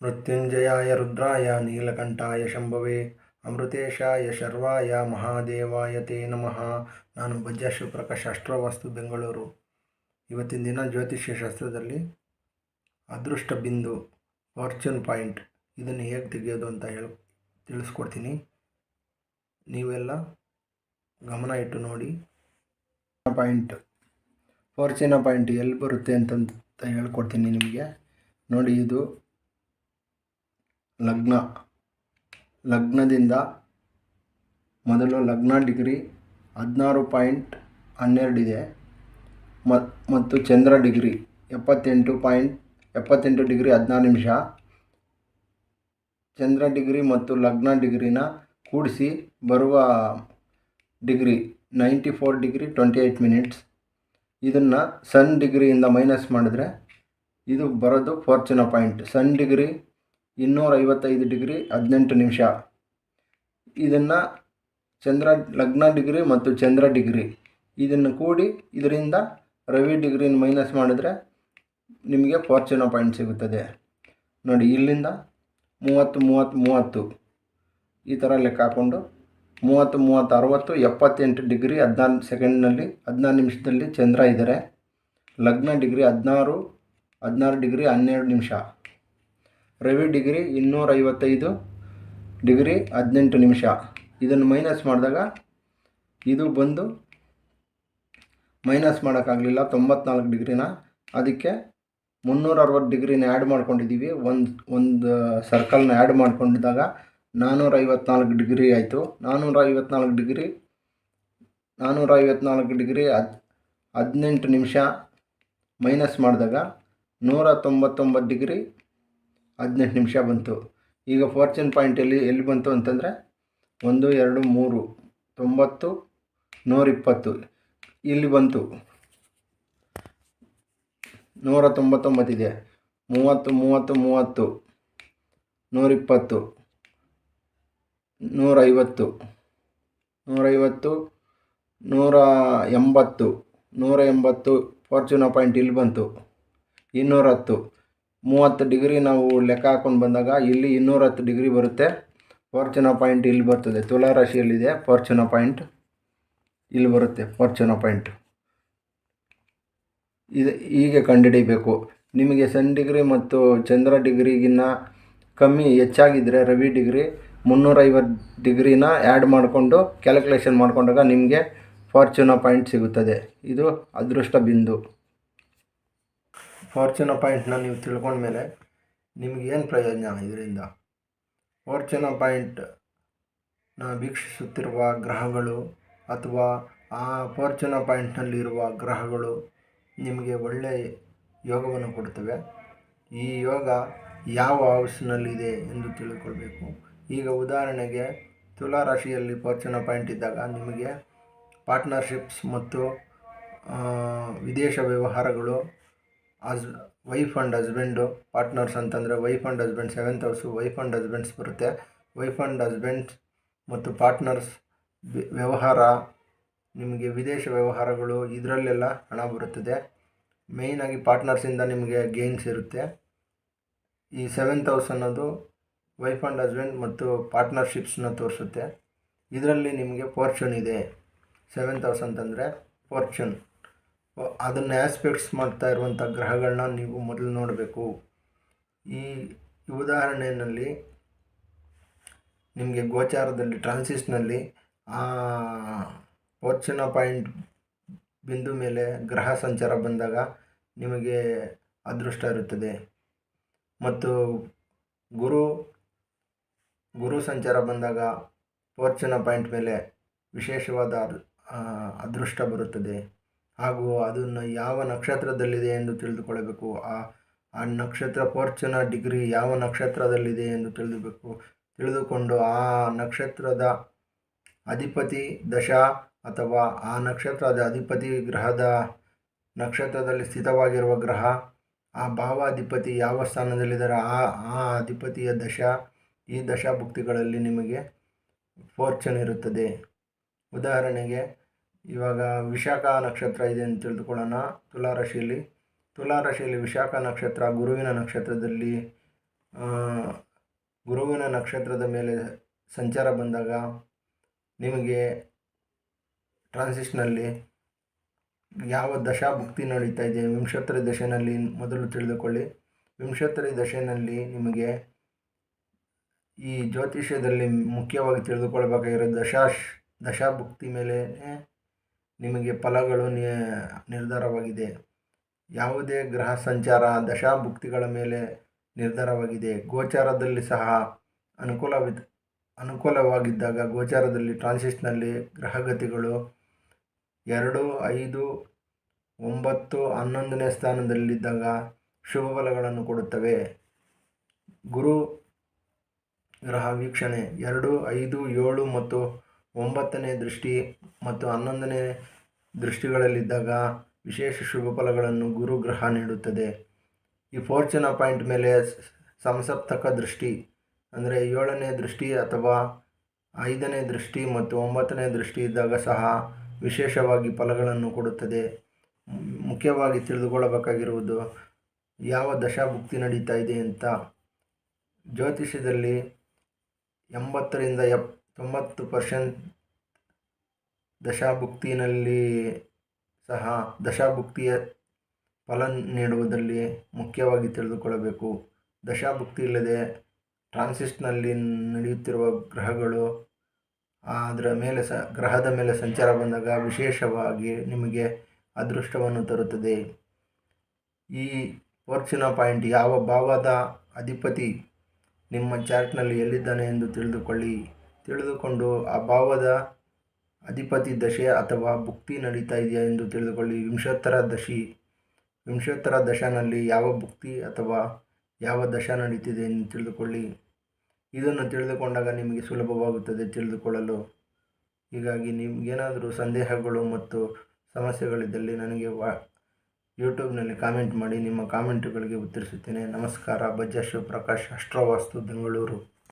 ಮೃತ್ಯುಂಜಯಾಯ ರುದ್ರಾಯ ನೀಲಕಂಠಾಯ ಶಂಭವೇ ಅಮೃತೇಶಾಯ ಶರ್ವಾಯ ಮಹಾದೇವಾಯ ತೇ ನಮಃ. ನಾನು ಬಜ್ಜ ಶಿವಪ್ರಕಾಶ್, ಅಸ್ಟ್ರೋವಾಸ್ತು, ಬೆಂಗಳೂರು. ಇವತ್ತಿನ ದಿನ ಜ್ಯೋತಿಷ್ಯ ಶಾಸ್ತ್ರದಲ್ಲಿ ಅದೃಷ್ಟ ಬಿಂದು, ಫಾರ್ಚೂನ್ ಪಾಯಿಂಟ್, ಇದನ್ನು ಹೇಗೆ ತೆಗೆಯೋದು ಅಂತ ತಿಳಿಸ್ಕೊಡ್ತೀನಿ. ನೀವೆಲ್ಲ ಗಮನ ಇಟ್ಟು ನೋಡಿ. ಫಾರ್ಚೂನ್ ಪಾಯಿಂಟ್ ಎಲ್ಲಿ ಬರುತ್ತೆ ಅಂತ ಹೇಳ್ಕೊಡ್ತೀನಿ ನಿಮಗೆ. ನೋಡಿ, ಇದು ಲಗ್ನದಿಂದ ಮೊದಲು ಲಗ್ನ ಡಿಗ್ರಿ 16.12 ಇದೆ ಮತ್ತು ಚಂದ್ರ ಡಿಗ್ರಿ 78 ಡಿಗ್ರಿ 16 ನಿಮಿಷ. ಚಂದ್ರ ಡಿಗ್ರಿ ಮತ್ತು ಲಗ್ನ ಡಿಗ್ರಿನ ಕೂಡಿಸಿ ಬರುವ ಡಿಗ್ರಿ 94 ಡಿಗ್ರಿ 28 ಮಿನಿಟ್ಸ್. ಇದನ್ನು ಸನ್ ಡಿಗ್ರಿಯಿಂದ ಮೈನಸ್ ಮಾಡಿದ್ರೆ ಇದು ಬರೋದು ಫಾರ್ಚೂನ್ ಪಾಯಿಂಟ್. ಸನ್ ಡಿಗ್ರಿ 255 ಡಿಗ್ರಿ 18 ನಿಮಿಷ. ಇದನ್ನು ಲಗ್ನ ಡಿಗ್ರಿ ಮತ್ತು ಚಂದ್ರ ಡಿಗ್ರಿ ಇದನ್ನು ಕೂಡಿ ಇದರಿಂದ ರವಿ ಡಿಗ್ರಿನ ಮೈನಸ್ ಮಾಡಿದ್ರೆ ನಿಮಗೆ ಫಾರ್ಚೂನ್ ಪಾಯಿಂಟ್ ಸಿಗುತ್ತದೆ. ನೋಡಿ, ಇಲ್ಲಿಂದ 30 ಈ ಥರ ಲೆಕ್ಕ ಹಾಕ್ಕೊಂಡು 30 60 78 ಡಿಗ್ರಿ 14 ಸೆಕೆಂಡ್ನಲ್ಲಿ 14 ನಿಮಿಷದಲ್ಲಿ ಚಂದ್ರ ಇದ್ದಾರೆ. ಲಗ್ನ ಡಿಗ್ರಿ 16 ಡಿಗ್ರಿ 12 ನಿಮಿಷ. ರವಿ ಡಿಗ್ರಿ 255 ಡಿಗ್ರಿ 18 ನಿಮಿಷ. ಇದನ್ನು ಮೈನಸ್ ಮಾಡಿದಾಗ ಇದು ಬಂದು ಮೈನಸ್ ಮಾಡೋಕ್ಕಾಗಲಿಲ್ಲ 94 ಡಿಗ್ರಿನ. ಅದಕ್ಕೆ 360 ಡಿಗ್ರಿನ ಆ್ಯಡ್ ಮಾಡ್ಕೊಂಡಿದ್ದೀವಿ. ಒಂದು ಸರ್ಕಲ್ನ ಆ್ಯಡ್ ಮಾಡ್ಕೊಂಡಿದ್ದಾಗ 454 ಡಿಗ್ರಿ ಆಯಿತು. 454 ಡಿಗ್ರಿ 18 ನಿಮಿಷ ಮೈನಸ್ ಮಾಡಿದಾಗ 199 ಡಿಗ್ರಿ 18 ನಿಮಿಷ ಬಂತು. ಈಗ ಫಾರ್ಚೂನ್ ಪಾಯಿಂಟ್ ಎಲ್ಲಿ ಬಂತು ಅಂತಂದರೆ 1 2 3 90 120 ಇಲ್ಲಿ ಬಂತು. 199 ಇದೆ. 30 120 150 150 180 ಫಾರ್ಚೂನ್ ಪಾಯಿಂಟ್ ಇಲ್ಲಿ ಬಂತು. 210 30 ಡಿಗ್ರಿ ನಾವು ಲೆಕ್ಕ ಹಾಕೊಂಡು ಬಂದಾಗ ಇಲ್ಲಿ 210 ಡಿಗ್ರಿ ಬರುತ್ತೆ. ಫಾರ್ಚೂನ್ ಪಾಯಿಂಟ್ ಇಲ್ಲಿ ಬರ್ತದೆ. ತುಲಾ ರಾಶಿಯಲ್ಲಿದೆ ಫಾರ್ಚೂನ್ ಪಾಯಿಂಟ್, ಇಲ್ಲಿ ಬರುತ್ತೆ ಫಾರ್ಚೂನ್ ಪಾಯಿಂಟ್. ಇದು ಹೀಗೆ ಕಂಡುಹಿಡಿಬೇಕು. ನಿಮಗೆ ಸನ್ ಡಿಗ್ರಿ ಮತ್ತು ಚಂದ್ರ ಡಿಗ್ರಿಗಿನ್ನ ಹೆಚ್ಚಾಗಿದ್ದರೆ ರವಿ ಡಿಗ್ರಿ 350 ಡಿಗ್ರಿನ ಆ್ಯಡ್ ಮಾಡಿಕೊಂಡು ಕ್ಯಾಲ್ಕುಲೇಷನ್ ಮಾಡಿಕೊಂಡಾಗ ನಿಮಗೆ ಫಾರ್ಚೂನ್ ಪಾಯಿಂಟ್ ಸಿಗುತ್ತದೆ. ಇದು ಅದೃಷ್ಟ ಬಿಂದು. ಫಾರ್ಚೂನ್ ಪಾಯಿಂಟ್ನ ನೀವು ತಿಳ್ಕೊಂಡ್ಮೇಲೆ ನಿಮಗೇನು ಪ್ರಯೋಜನ ಇದರಿಂದ? ಫಾರ್ಚೂನ್ ಪಾಯಿಂಟ್ನ ವೀಕ್ಷಿಸುತ್ತಿರುವ ಗ್ರಹಗಳು ಅಥವಾ ಆ ಫಾರ್ಚೂನ್ ಪಾಯಿಂಟ್ನಲ್ಲಿರುವ ಗ್ರಹಗಳು ನಿಮಗೆ ಒಳ್ಳೆಯ ಯೋಗವನ್ನು ಕೊಡುತ್ತವೆ. ಈ ಯೋಗ ಯಾವ ಹೌಸ್ನಲ್ಲಿದೆ ಎಂದು ತಿಳ್ಕೊಳ್ಬೇಕು. ಈಗ ಉದಾಹರಣೆಗೆ ತುಲಾ ರಾಶಿಯಲ್ಲಿ ಫಾರ್ಚೂನ್ ಪಾಯಿಂಟ್ ಇದ್ದಾಗ ನಿಮಗೆ ಪಾರ್ಟ್ನರ್ಶಿಪ್ಸ್ ಮತ್ತು ವಿದೇಶ ವ್ಯವಹಾರಗಳು, ವೈಫ್ ಆ್ಯಂಡ್ ಹಸ್ಬೆಂಡು ಪಾರ್ಟ್ನರ್ಸ್ ಅಂತಂದರೆ wife and husband 7th house wife and husbands ಬರುತ್ತೆ. ವೈಫ್ ಆ್ಯಂಡ್ ಹಸ್ಬೆಂಡ್ಸ್ ಮತ್ತು ಪಾರ್ಟ್ನರ್ಸ್ ವ್ಯವಹಾರ, ನಿಮಗೆ ವಿದೇಶ ವ್ಯವಹಾರಗಳು, ಇದರಲ್ಲೆಲ್ಲ ಹಣ ಬರುತ್ತದೆ. ಮೇಯ್ನಾಗಿ ಪಾರ್ಟ್ನರ್ಸಿಂದ ನಿಮಗೆ ಗೇನ್ಸ್ ಇರುತ್ತೆ. ಈ 7th ಹೌಸ್ ಅನ್ನೋದು ವೈಫ್ ಆ್ಯಂಡ್ ಹಸ್ಬೆಂಡ್ ಮತ್ತು ಪಾರ್ಟ್ನರ್ಶಿಪ್ಸ್ನ ತೋರಿಸುತ್ತೆ. ಇದರಲ್ಲಿ ನಿಮಗೆ ಫಾರ್ಚೂನ್ ಇದೆ. 7th ಹೌಸ್ ಅಂತಂದರೆ ಫಾರ್ಚೂನ್. ಅದನ್ನು ಆಸ್ಪೆಕ್ಟ್ಸ್ ಮಾಡ್ತಾ ಇರುವಂಥ ಗ್ರಹಗಳನ್ನ ನೀವು ಮೊದಲು ನೋಡಬೇಕು. ಈ ಉದಾಹರಣೆಯಲ್ಲಿ ನಿಮಗೆ ಗೋಚಾರದಲ್ಲಿ ಟ್ರಾನ್ಸಿಸ್ನಲ್ಲಿ ಆ ಫಾರ್ಚೂನ್ ಪಾಯಿಂಟ್ ಬಿಂದು ಮೇಲೆ ಗ್ರಹ ಸಂಚಾರ ಬಂದಾಗ ನಿಮಗೆ ಅದೃಷ್ಟ ಇರುತ್ತದೆ. ಮತ್ತು ಗುರು ಸಂಚಾರ ಬಂದಾಗ ಫಾರ್ಚೂನ್ ಪಾಯಿಂಟ್ ಮೇಲೆ ವಿಶೇಷವಾದ ಅದೃಷ್ಟ ಬರುತ್ತದೆ. ಹಾಗೂ ಅದನ್ನು ಯಾವ ನಕ್ಷತ್ರದಲ್ಲಿದೆ ಎಂದು ತಿಳಿದುಕೊಳ್ಳಬೇಕು. ಆ ನಕ್ಷತ್ರ ಫಾರ್ಚೂನ್ ಡಿಗ್ರಿ ಯಾವ ನಕ್ಷತ್ರದಲ್ಲಿದೆ ಎಂದು ತಿಳಿದುಕೊಂಡು ಆ ನಕ್ಷತ್ರದ ಅಧಿಪತಿ ದಶಾ ಅಥವಾ ಆ ನಕ್ಷತ್ರದ ಅಧಿಪತಿ ಗ್ರಹದ ನಕ್ಷತ್ರದಲ್ಲಿ ಸ್ಥಿತವಾಗಿರುವ ಗ್ರಹ, ಆ ಭಾವಾಧಿಪತಿ ಯಾವ ಸ್ಥಾನದಲ್ಲಿದ್ದಾರೆ, ಆ ಅಧಿಪತಿಯ ದಶಾ, ಈ ದಶಾಭುಕ್ತಿಗಳಲ್ಲಿ ನಿಮಗೆ ಫಾರ್ಚೂನ್ ಇರುತ್ತದೆ. ಉದಾಹರಣೆಗೆ ಇವಾಗ ವಿಶಾಖ ನಕ್ಷತ್ರ ಇದೆ ಅಂತ ತಿಳಿದುಕೊಳ್ಳೋಣ. ತುಲಾ ರಾಶಿಯಲ್ಲಿ ವಿಶಾಖ ನಕ್ಷತ್ರ ಗುರುವಿನ ನಕ್ಷತ್ರದಲ್ಲಿ ಗುರುವಿನ ನಕ್ಷತ್ರದ ಮೇಲೆ ಸಂಚಾರ ಬಂದಾಗ ನಿಮಗೆ ಟ್ರಾನ್ಸಿಷನಲ್ಲಿ ಯಾವ ದಶಾಭುಕ್ತಿ ನಡೀತಾ ಇದೆ, ವಿಂಶೋತ್ತರಿ ದಶೆಯಲ್ಲಿ ಮೊದಲು ತಿಳಿದುಕೊಳ್ಳಿ. ವಿಂಶೋತ್ತರಿ ದಶೆಯಲ್ಲಿ ನಿಮಗೆ ಈ ಜ್ಯೋತಿಷ್ಯದಲ್ಲಿ ಮುಖ್ಯವಾಗಿ ತಿಳಿದುಕೊಳ್ಬೇಕಾಗಿರೋ ದಶಾಭುಕ್ತಿ ಮೇಲೆ ನಿಮಗೆ ಫಲಗಳು ನಿರ್ಧಾರವಾಗಿದೆ. ಯಾವುದೇ ಗ್ರಹ ಸಂಚಾರ ದಶಾಭುಕ್ತಿಗಳ ಮೇಲೆ ನಿರ್ಧಾರವಾಗಿದೆ. ಗೋಚಾರದಲ್ಲಿ ಸಹ ಅನುಕೂಲವಾಗಿದ್ದಾಗ ಗೋಚಾರದಲ್ಲಿ ಟ್ರಾನ್ಸಿಷನಲ್ಲಿ ಗ್ರಹಗತಿಗಳು 2, 5, 9, 11ನೇ ಸ್ಥಾನದಲ್ಲಿದ್ದಾಗ ಶುಭ ಫಲಗಳನ್ನು ಕೊಡುತ್ತವೆ. ಗುರು ಗ್ರಹ ವೀಕ್ಷಣೆ 2, 5, 7 ಮತ್ತು 9ನೇ ದೃಷ್ಟಿ ಮತ್ತು 11ನೇ ದೃಷ್ಟಿಗಳಲ್ಲಿದ್ದಾಗ ವಿಶೇಷ ಶುಭ ಫಲಗಳನ್ನು ಗುರು ಗ್ರಹ ನೀಡುತ್ತದೆ. ಈ ಫಾರ್ಚುನಾ ಪಾಯಿಂಟ್ ಮೇಲೆ ಸಂಸಪ್ತಕ ದೃಷ್ಟಿ ಅಂದರೆ 7ನೇ ದೃಷ್ಟಿ ಅಥವಾ 5ನೇ ದೃಷ್ಟಿ ಮತ್ತು 9ನೇ ದೃಷ್ಟಿ ಇದ್ದಾಗ ಸಹ ವಿಶೇಷವಾಗಿ ಫಲಗಳನ್ನು ಕೊಡುತ್ತದೆ. ಮುಖ್ಯವಾಗಿ ತಿಳಿದುಕೊಳ್ಳಬೇಕಾಗಿರುವುದು ಯಾವ ದಶಾಭುಕ್ತಿ ನಡೀತಾ ಇದೆ ಅಂತ. ಜ್ಯೋತಿಷ್ಯದಲ್ಲಿ 80ರಿಂದ 90% ದಶಾಭುಕ್ತಿನಲ್ಲಿ ಸಹ ದಶಾಭುಕ್ತಿಯ ಫಲ ನೀಡುವುದರಲ್ಲಿ ಮುಖ್ಯವಾಗಿ ತಿಳಿದುಕೊಳ್ಳಬೇಕು. ದಶಾಭುಕ್ತಿ ಇಲ್ಲದೆ ಟ್ರಾನ್ಸಿಷನಲ್ಲಿ ನಡೆಯುತ್ತಿರುವ ಗ್ರಹಗಳು ಗ್ರಹದ ಮೇಲೆ ಸಂಚಾರ ಬಂದಾಗ ವಿಶೇಷವಾಗಿ ನಿಮಗೆ ಅದೃಷ್ಟವನ್ನು ತರುತ್ತದೆ. ಈ ಫಾರ್ಚುನಾ ಪಾಯಿಂಟ್ ಯಾವ ಭಾವದ ಅಧಿಪತಿ ನಿಮ್ಮ ಚಾರ್ಟ್ನಲ್ಲಿ ಎಲ್ಲಿದ್ದಾನೆ ಎಂದು ತಿಳಿದುಕೊಂಡು ಆ ಭಾವದ ಅಧಿಪತಿ ದಶೆ ಅಥವಾ ಭುಕ್ತಿ ನಡೀತಾ ಇದೆಯಾ ಎಂದು ತಿಳಿದುಕೊಳ್ಳಿ. ವಿಂಶೋತ್ತರ ದಶನಲ್ಲಿ ಯಾವ ಭುಕ್ತಿ ಅಥವಾ ಯಾವ ದಶ ನಡೀತಿದೆ ಎಂದು ತಿಳಿದುಕೊಳ್ಳಿ. ಇದನ್ನು ತಿಳಿದುಕೊಂಡಾಗ ನಿಮಗೆ ಸುಲಭವಾಗುತ್ತದೆ ತಿಳಿದುಕೊಳ್ಳಲು. ಹೀಗಾಗಿ ನಿಮಗೇನಾದರೂ ಸಂದೇಹಗಳು ಮತ್ತು ಸಮಸ್ಯೆಗಳಿದ್ದಲ್ಲಿ ನನಗೆ ಯೂಟ್ಯೂಬ್ನಲ್ಲಿ ಕಾಮೆಂಟ್ ಮಾಡಿ. ನಿಮ್ಮ ಕಾಮೆಂಟುಗಳಿಗೆ ಉತ್ತರಿಸುತ್ತೇನೆ. ನಮಸ್ಕಾರ. ಬಜ್ಜಾ ಶಿವಪ್ರಕಾಶ್, ಅಸ್ಟ್ರೋ ವಾಸ್ತು, ಬೆಂಗಳೂರು.